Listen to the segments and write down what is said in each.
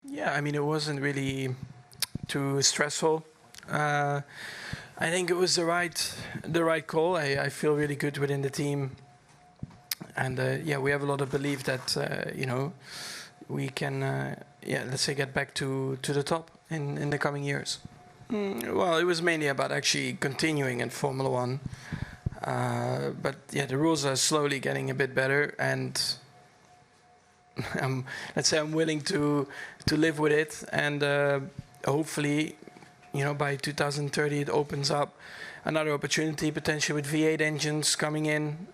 Yeah, I mean, it wasn't really too stressful. Uh, I think it was the right call. I feel really good within the team, and yeah, we have a lot of belief that we can yeah, let's say get back to the top in the coming years. Well, it was mainly about actually continuing in Formula One, but yeah, the rules are slowly getting a bit better, and let's say I'm willing to live with it, and hopefully, by 2030 it opens up another opportunity potentially with V8 engines coming in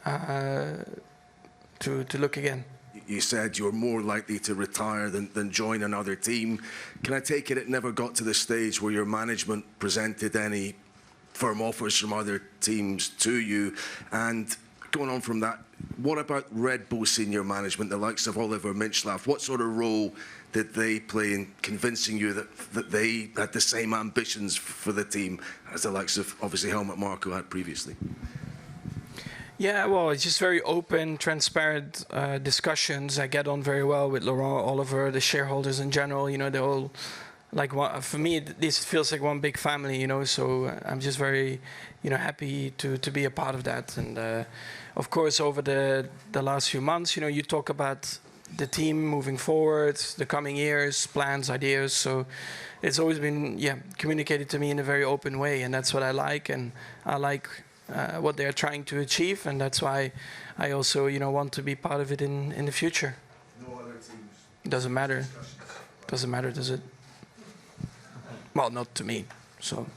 to look again. You said you're more likely to retire than join another team. Can I take it never got to the stage where your management presented any firm offers from other teams to you? And going on from that, what about Red Bull senior management, the likes of Oliver Minchslaff? What sort of role did they play in convincing you that they had the same ambitions for the team as the likes of, obviously, Helmut Marko had previously? Yeah, well, it's just very open, transparent discussions. I get on very well with Laurent, Oliver, the shareholders in general. They're all for me, this feels like one big family. So I'm just very, happy to be a part of that. And of course, over the last few months, you talk about the team moving forward, the coming years, plans, ideas. So it's always been, communicated to me in a very open way, and that's what I like. And I like what they're trying to achieve, and that's why I also, want to be part of it in the future. No other teams? Doesn't matter. Doesn't matter, does it? Well, not to me. So.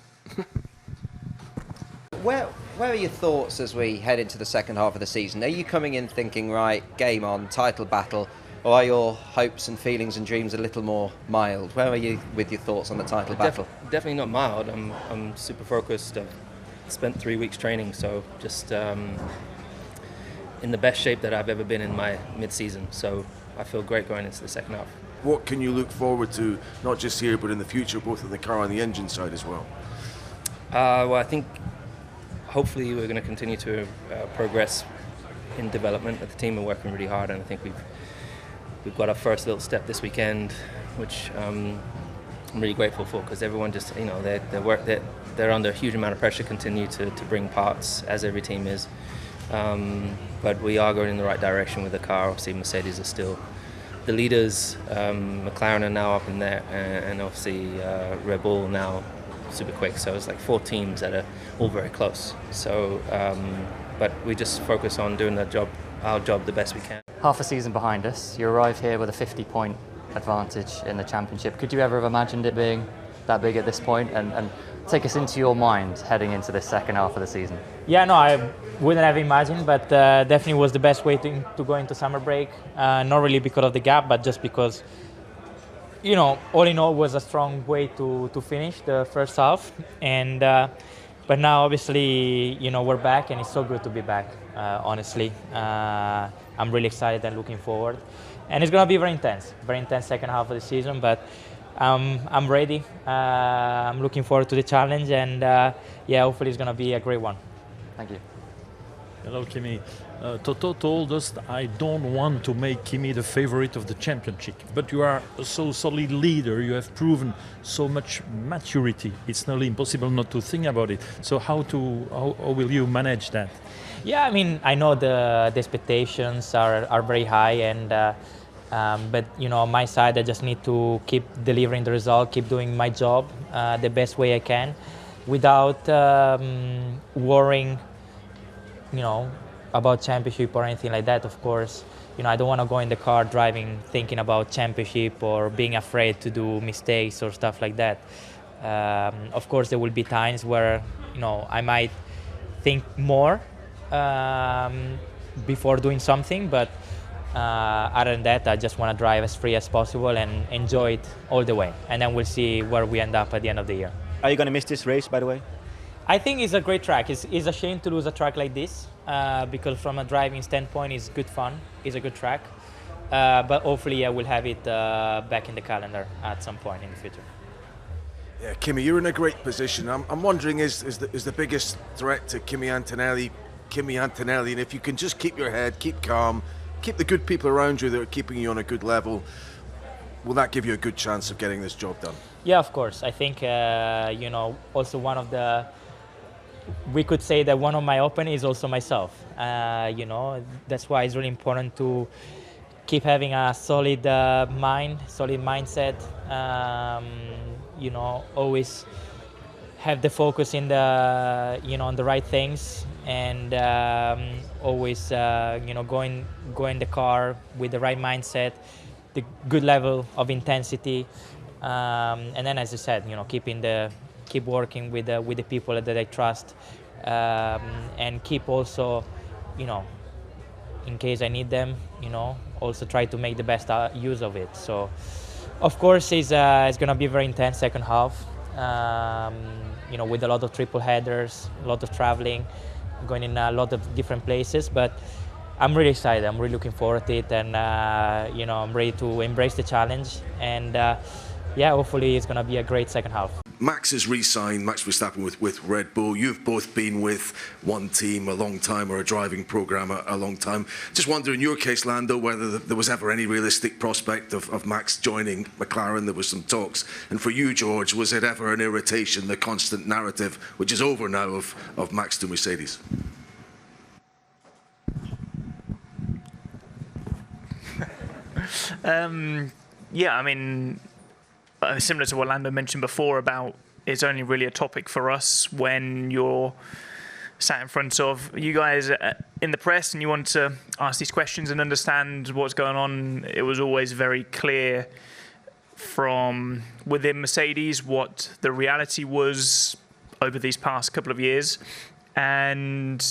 Where are your thoughts as we head into the second half of the season? Are you coming in thinking, right, game on, title battle, or are your hopes and feelings and dreams a little more mild? Where are you with your thoughts on the title battle? Definitely not mild. I'm super focused. I've spent 3 weeks training, so just in the best shape that I've ever been in my mid-season. So I feel great going into the second half. What can you look forward to, not just here, but in the future, both on the car and the engine side as well? Well, I think hopefully we're going to continue to progress in development. The team are working really hard, and I think we've got our first little step this weekend, which I'm really grateful for, because everyone just, they're under a huge amount of pressure to continue to bring parts, as every team is. But we are going in the right direction with the car. Obviously, Mercedes are still the leaders. McLaren are now up in there, and obviously Red Bull now super quick. So it's like 4 teams that are all very close. So, but we just focus on doing our job the best we can. Half a season behind us, you arrive here with a 50-point advantage in the championship. Could you ever have imagined it being that big at this point? And take us into your mind heading into the second half of the season. Yeah, no, I wouldn't have imagined, but definitely was the best way to go into summer break. Not really because of the gap, but just because, all in all, was a strong way to finish the first half. And but now, obviously, we're back, and it's so good to be back. Honestly, I'm really excited and looking forward. And it's going to be very intense second half of the season, but I'm ready. I'm looking forward to the challenge, and hopefully it's going to be a great one. Thank you. Hello, Kimi. Toto told us that I don't want to make Kimi the favorite of the championship, but you are a so solid leader. You have proven so much maturity. It's nearly impossible not to think about it. So how will you manage that? Yeah, I mean, I know the expectations are very high, and but on my side, I just need to keep delivering the result, keep doing my job the best way I can, without worrying, about championship or anything like that. Of course, I don't want to go in the car driving thinking about championship or being afraid to do mistakes or stuff like that. Of course, there will be times where I might think more before doing something, but other than that, I just want to drive as free as possible and enjoy it all the way, and then we'll see where we end up at the end of the year. Are you going to miss this race, by the way? I think it's a great track. It's a shame to lose a track like this because from a driving standpoint, it's good fun. It's a good track, but hopefully I will have it back in the calendar at some point in the future. Yeah, Kimi, you're in a great position. I'm wondering, is the biggest threat to Kimi Antonelli, and if you can just keep your head, keep calm, keep the good people around you that are keeping you on a good level, will that give you a good chance of getting this job done? Yeah, of course. I think also we could say that one of my openings is also myself. That's why it's really important to keep having a solid solid mindset. Always have the focus in on the right things, and always go in the car with the right mindset, the good level of intensity, and then, as I said, keep working with the people that I trust, and keep also, in case I need them, also try to make the best use of it. So, of course, it's going to be a very intense second half, with a lot of triple headers, a lot of traveling, going in a lot of different places. But I'm really excited. I'm really looking forward to it, and I'm ready to embrace the challenge. And hopefully it's going to be a great second half. Max has re-signed, Max Verstappen with Red Bull. You've both been with one team a long time, or a driving programme a long time. Just wonder, in your case, Lando, whether there was ever any realistic prospect of Max joining McLaren. There was some talks. And for you, George, was it ever an irritation, the constant narrative, which is over now, of Max to Mercedes? Yeah, I mean, similar to what Lando mentioned before about it's only really a topic for us when you're sat in front of you guys in the press and you want to ask these questions and understand what's going on. It was always very clear from within Mercedes what the reality was over these past couple of years. And,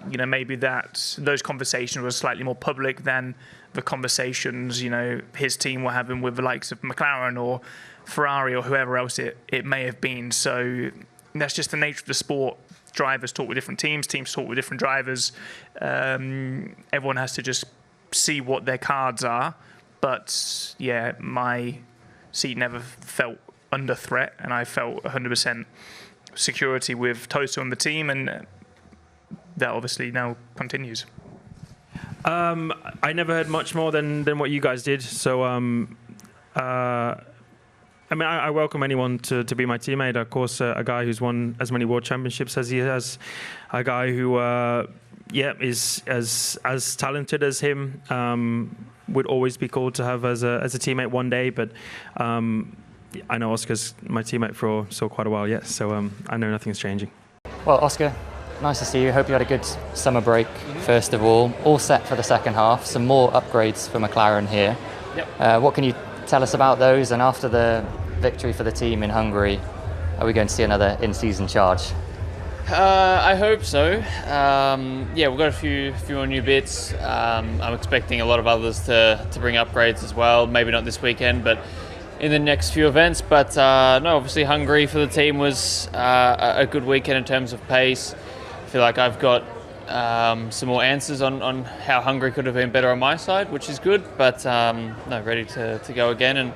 maybe that those conversations were slightly more public than the conversations, his team were having with the likes of McLaren or Ferrari or whoever else it may have been. So that's just the nature of the sport. Drivers talk with different teams talk with different drivers. Everyone has to just see what their cards are. But, yeah, my seat never felt under threat, and I felt 100% security with Toto and the team, and that obviously now continues. I never heard much more than what you guys did. So, I welcome anyone to be my teammate. Of course, a guy who's won as many world championships as he has, a guy who, is as talented as him. Would always be cool to have as a teammate one day. But I know Oscar's my teammate for quite a while yet. So I know nothing's changing. Well, Oscar, nice to see you. Hope you had a good summer break, first of all set for the second half. Some more upgrades for McLaren here. Yep. What can you tell us about those? And after the victory for the team in Hungary, are we going to see another in-season charge? I hope so. We've got a few more new bits. I'm expecting a lot of others to bring upgrades as well. Maybe not this weekend, but in the next few events. But obviously Hungary for the team was a good weekend in terms of pace. I feel like I've got some more answers on how Hungary could have been better on my side, which is good. But ready to go again. And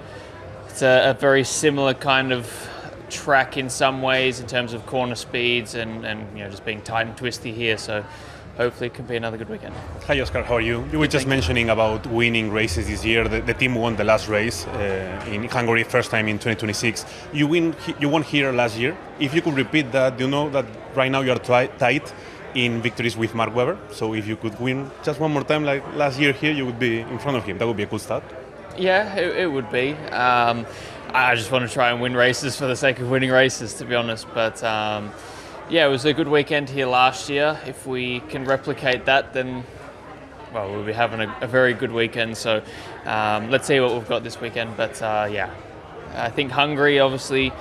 it's a very similar kind of track in some ways in terms of corner speeds and just being tight and twisty here. So hopefully it can be another good weekend. Hi Oscar, how are you? You were just mentioning about winning races this year. The team won the last race in Hungary, first time in 2026. You won here last year. If you could repeat that, you know that right now you are tight in victories with Mark Webber. So if you could win just one more time like last year here, you would be in front of him. That would be a cool start. Yeah, it would be. I just want to try and win races for the sake of winning races, to be honest. But it was a good weekend here last year. If we can replicate that, then we'll be having a very good weekend. So let's see what we've got this weekend. But I think Hungary obviously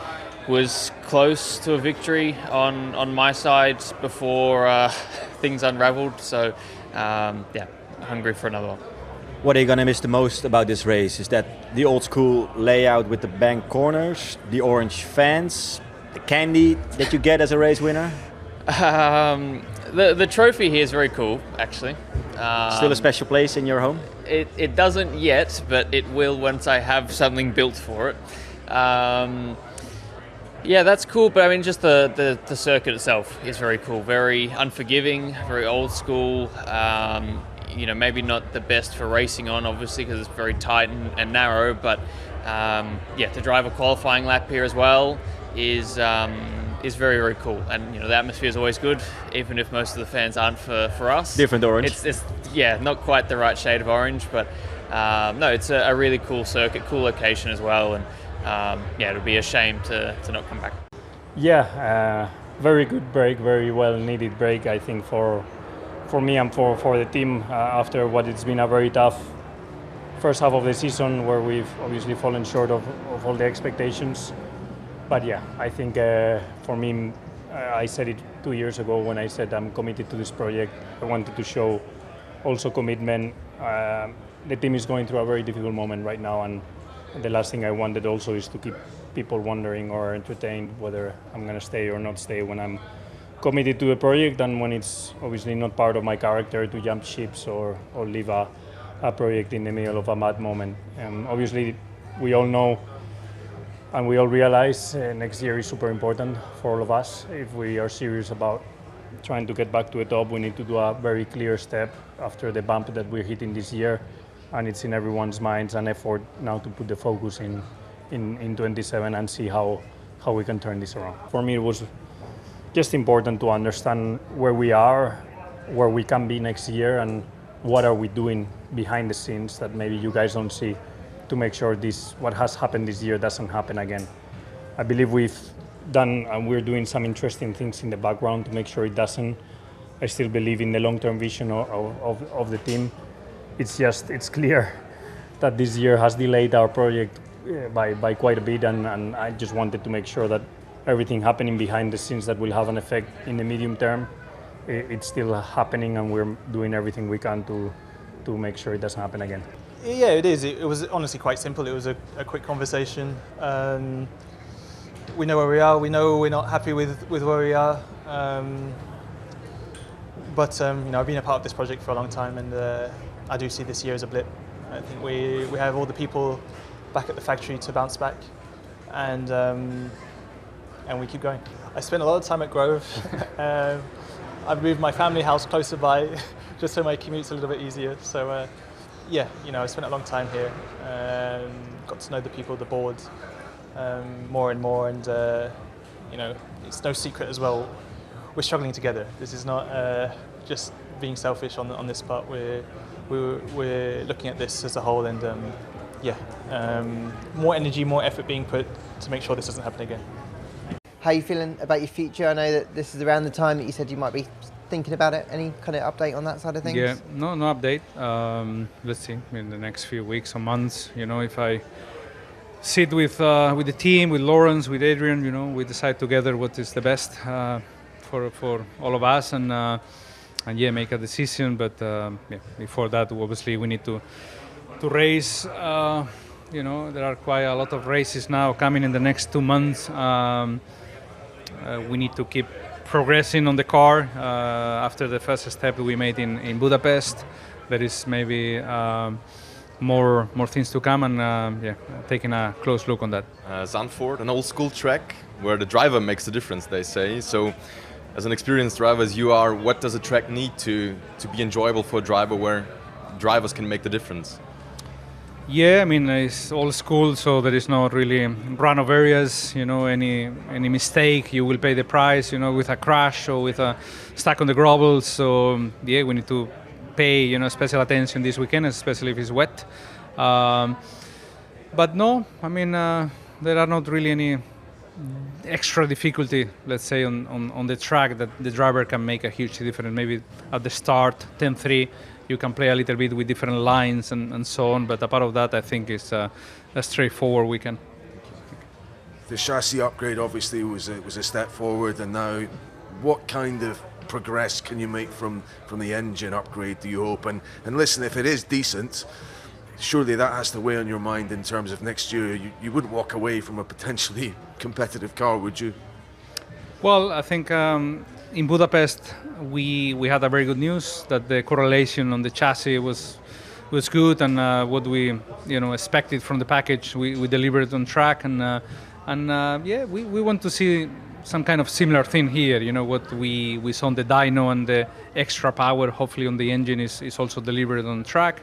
was close to a victory on my side before things unravelled. So Hungary for another one. What are you going to miss the most about this race? Is that the old school layout with the bank corners, the orange fans, the candy that you get as a race winner? The trophy here is very cool, actually. Still a special place in your home? It doesn't yet, but it will once I have something built for it. That's cool, but I mean, just the circuit itself is very cool, very unforgiving, very old school. Maybe not the best for racing on, obviously, because it's very tight and narrow, but to drive a qualifying lap here as well is very, very cool. And the atmosphere is always good, even if most of the fans aren't for us. Different orange. It's not quite the right shade of orange, but no, it's a really cool circuit, cool location as well, and it'll be a shame to not come back. Yeah, very good break, very well needed break, I think, for me and for the team after what it's been a very tough first half of the season, where we've obviously fallen short of all the expectations. But yeah, I think for me, I said it 2 years ago when I said I'm committed to this project. I wanted to show also commitment. The team is going through a very difficult moment right now, and the last thing I wanted also is to keep people wondering or entertained whether I'm going to stay or not stay when I'm committed to a project, and when it's obviously not part of my character to jump ships or leave a project in the middle of a bad moment. Obviously, we all know and we all realize next year is super important for all of us. If we are serious about trying to get back to the top, we need to do a very clear step after the bump that we're hitting this year, and it's in everyone's minds an effort now to put the focus in 27 and see how we can turn this around. For me, it was just important to understand where we are, where we can be next year, and what are we doing behind the scenes that maybe you guys don't see to make sure what has happened this year doesn't happen again. I believe we've done and we're doing some interesting things in the background to make sure it doesn't. I still believe in the long-term vision of the team. It's clear that this year has delayed our project by quite a bit, and I just wanted to make sure that everything happening behind the scenes that will have an effect in the medium term, it's still happening, and we're doing everything we can to make sure it doesn't happen again. Yeah, it is. It was honestly quite simple. It was a quick conversation. We know where we are. We know we're not happy with where we are. But I've been a part of this project for a long time, and I do see this year as a blip. I think we have all the people back at the factory to bounce back, and we keep going. I spent a lot of time at Grove. I've moved my family house closer by, just so my commute's a little bit easier. So. I spent a long time here, got to know the people, the board, more and more, and it's no secret as well, we're struggling together. This is not just being selfish on this part. We're looking at this as a whole, and more energy, more effort being put to make sure this doesn't happen again. How are you feeling about your future? I know that this is around the time that you said you might be thinking about it. Any kind of update on that side of things? Yeah, no update. Let's see in the next few weeks or months. If I sit with the team, with Lawrence, with Adrian, we decide together what is the best for all of us, and make a decision. But before that, obviously, we need to race. There are quite a lot of races now coming in the next 2 months. We need to keep progressing on the car after the first step we made in Budapest. There is maybe more things to come, and taking a close look on that. Zandvoort, an old school track where the driver makes the difference, they say. So as an experienced driver as you are, what does a track need to be enjoyable for a driver where drivers can make the difference? Yeah, it's old school, so there is not really run-off areas. Any mistake, you will pay the price. With a crash or with a stuck on the gravel. So we need to pay special attention this weekend, especially if it's wet. But no, there are not really any extra difficulty, let's say, on the track that the driver can make a huge difference. Maybe at the start, 10-3. You can play a little bit with different lines and so on, but apart of that, I think it's a straightforward weekend. The chassis upgrade obviously was a step forward, and now what kind of progress can you make from the engine upgrade, do you hope? And listen, if it is decent, surely that has to weigh on your mind in terms of next year. You wouldn't walk away from a potentially competitive car, would you? Well, I think in Budapest we had a very good news that the correlation on the chassis was good, and what we expected from the package we delivered on track, and we want to see some kind of similar thing here. What we saw on the dyno and the extra power hopefully on the engine is also delivered on track.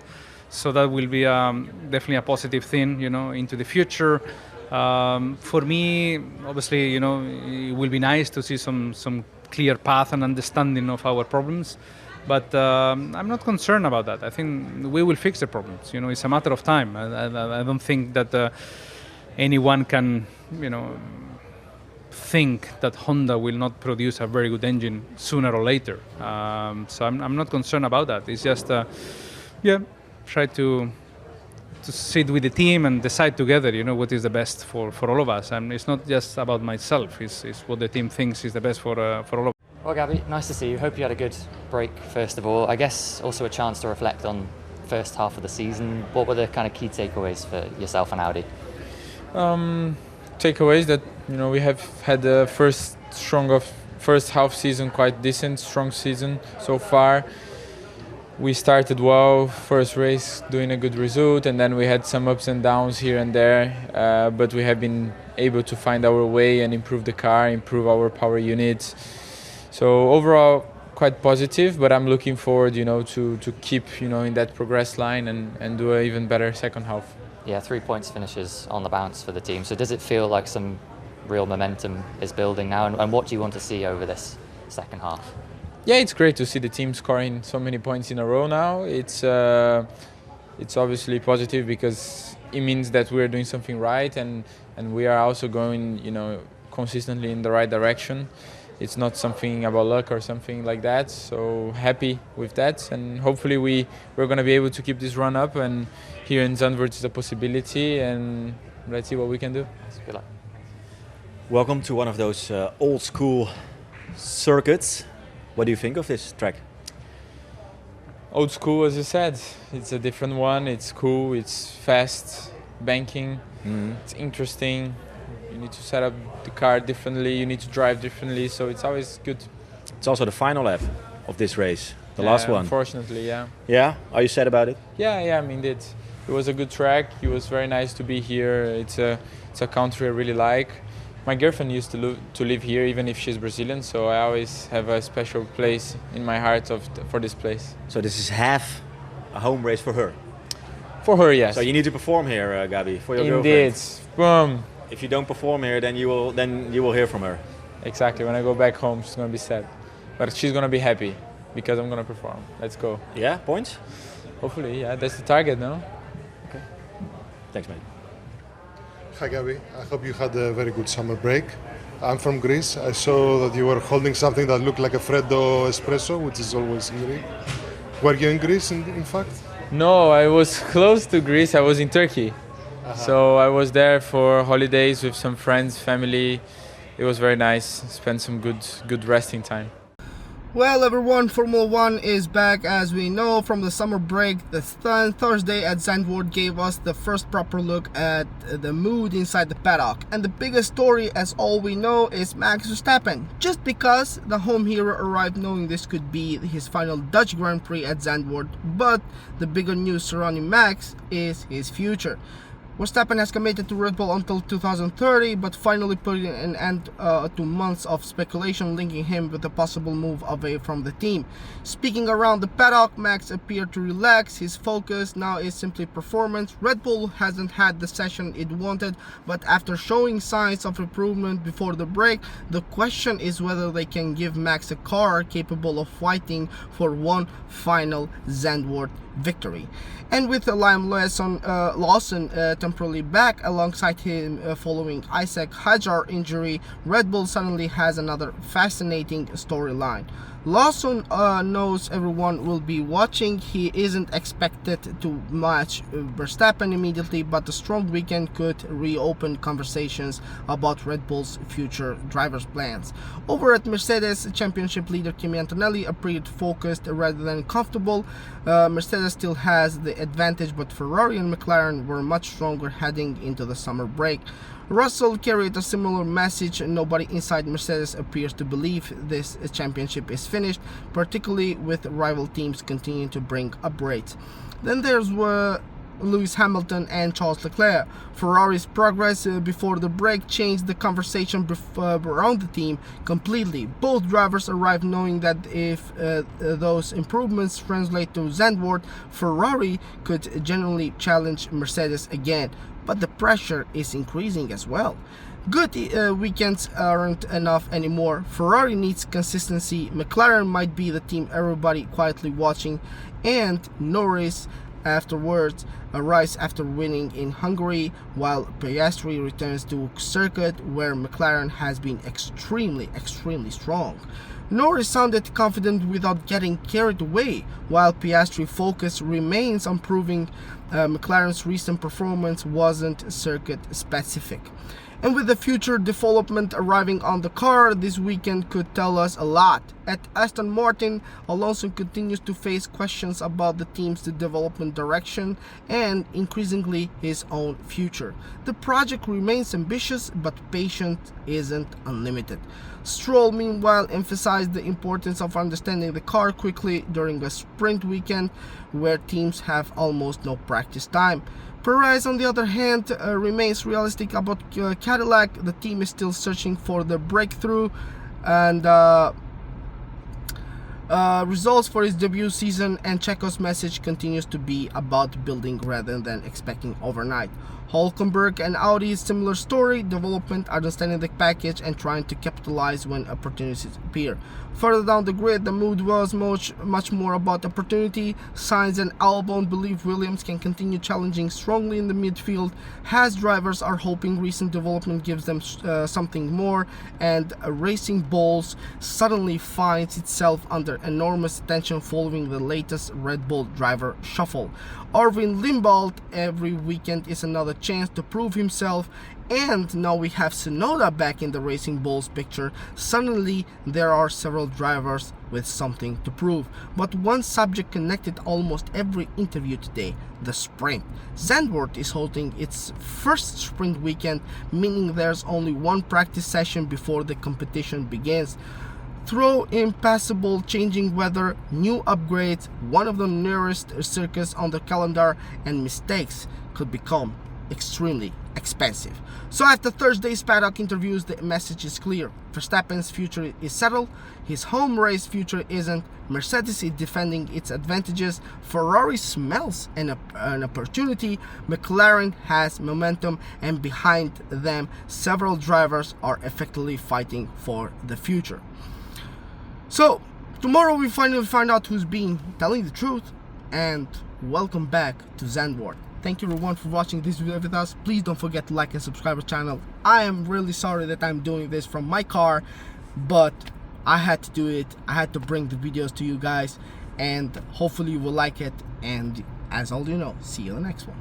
So that will be definitely a positive thing, into the future. For me, obviously, it will be nice to see some clear path and understanding of our problems. But I'm not concerned about that. I think we will fix the problems. It's a matter of time. I don't think that anyone can, think that Honda will not produce a very good engine sooner or later. So I'm not concerned about that. It's just, try to sit with the team and decide together, what is the best for all of us. And it's not just about myself. It's what the team thinks is the best for all of us. Well, Gabby, nice to see you. Hope you had a good break, first of all. I guess also a chance to reflect on first half of the season. What were the kind of key takeaways for yourself and Audi? Takeaways that we have had the first half season quite decent, strong season so far. We started well, first race doing a good result, and then we had some ups and downs here and there, but we have been able to find our way and improve the car, improve our power units. So overall quite positive, but I'm looking forward to keep in that progress line and do an even better second half. Yeah, 3 points finishes on the bounce for the team. So does it feel like some real momentum is building now, and what do you want to see over this second half? Yeah, it's great to see the team scoring so many points in a row now. It's obviously positive because it means that we're doing something right and we are also going consistently in the right direction. It's not something about luck or something like that. So happy with that, and hopefully we're going to be able to keep this run up. And here in Zandvoort is a possibility, and let's see what we can do. Good luck. Welcome to one of those old school circuits. What do you think of this track? Old school, as you said. It's a different one. It's cool. It's fast, banking. It's interesting. You need to set up the car differently. You need to drive differently. So it's always good. It's also the final lap of this race, the last one. Unfortunately, yeah. Yeah? Are you sad about it? Yeah. I mean, it was a good track. It was very nice to be here. It's a country I really like. My girlfriend used to live here, even if she's Brazilian, so I always have a special place in my heart for this place. So this is half a home race for her? For her, yes. So you need to perform here, Gabi, for your Indeed. girlfriend. If you don't perform here, then you will hear from her. Exactly. When I go back home, she's gonna be sad, but she's gonna be happy because I'm gonna perform. Let's go. Yeah, points? Hopefully, yeah. That's the target, no? Okay. Thanks, mate. Hi Gabi, I hope you had a very good summer break. I'm from Greece. I saw that you were holding something that looked like a Freddo espresso, which is always in Greece. Were you in Greece, in fact? No, I was close to Greece. I was in Turkey. So I was there for holidays with some friends, family. It was very nice. Spent some good resting time. Well, everyone, Formula 1 is back, as we know, from the summer break. The Thursday at Zandvoort gave us the first proper look at the mood inside the paddock. And the biggest story, as all we know, is Max Verstappen. Just because the home hero arrived knowing this could be his final Dutch Grand Prix at Zandvoort, but the bigger news surrounding Max is his future. Verstappen has committed to Red Bull until 2030, but finally putting an end to months of speculation linking him with a possible move away from the team. Speaking around the paddock, Max appeared to relax. His focus now is simply performance. Red Bull hasn't had the session it wanted, but after showing signs of improvement before the break, the question is whether they can give Max a car capable of fighting for one final Zandvoort victory. And with Liam Lawson temporarily back alongside him following Isaac Hadjar injury, Red Bull suddenly has another fascinating storyline. Lawson knows everyone will be watching. He isn't expected to match Verstappen immediately, but the strong weekend could reopen conversations about Red Bull's future drivers' plans. Over at Mercedes, championship leader Kimi Antonelli appeared focused rather than comfortable. Mercedes still has the advantage, but Ferrari and McLaren were much stronger heading into the summer break. Russell carried a similar message. Nobody inside Mercedes appears to believe this championship is finished, particularly with rival teams continuing to bring upgrades. Then there's Lewis Hamilton and Charles Leclerc. Ferrari's progress before the break changed the conversation around the team completely. Both drivers arrived knowing that if those improvements translate to Zandvoort, Ferrari could genuinely challenge Mercedes again. But the pressure is increasing as well. Good weekends aren't enough anymore. Ferrari needs consistency. McLaren might be the team everybody quietly watching, and Norris afterwards arrives after winning in Hungary, while Piastri returns to a circuit where McLaren has been extremely strong. Norris sounded confident without getting carried away, while Piastri's focus remains on proving McLaren's recent performance wasn't circuit specific. And with the future development arriving on the car, this weekend could tell us a lot. At Aston Martin, Alonso continues to face questions about the team's development direction and increasingly his own future. The project remains ambitious, but patience isn't unlimited. Stroll, meanwhile, emphasized the importance of understanding the car quickly during a sprint weekend where teams have almost no practice time. Perez, on the other hand, remains realistic about Cadillac. The team is still searching for the breakthrough, and results for his debut season, and Checo's message continues to be about building rather than expecting overnight. Hülkenberg and Audi's similar story: development, understanding the package, and trying to capitalize when opportunities appear. Further down the grid, the mood was much more about opportunity. Sainz and Albon believe Williams can continue challenging strongly in the midfield. Haas drivers are hoping recent development gives them something more, and Racing Bulls suddenly finds itself under enormous attention following the latest Red Bull driver shuffle. Arvin Limbaud, every weekend is another chance to prove himself, and now we have Tsunoda back in the Racing Bulls picture. Suddenly there are several drivers with something to prove. But one subject connected almost every interview today: the sprint. Zandvoort is holding its first sprint weekend, meaning there's only one practice session before the competition begins. Throw impassable changing weather, new upgrades, one of the nearest circuits on the calendar, and mistakes could become extremely expensive. So after Thursday's Paddock interviews, the message is clear. Verstappen's future is settled, his home race future isn't. Mercedes is defending its advantages, Ferrari smells an opportunity, McLaren has momentum, and behind them several drivers are effectively fighting for the future. So tomorrow we finally find out who's been telling the truth, and welcome back to Zandvoort. Thank you everyone for watching this video with us. Please don't forget to like and subscribe to the channel. I am really sorry that I'm doing this from my car, but I had to do it. I had to bring the videos to you guys, and hopefully you will like it. And as all you know, see you in the next one.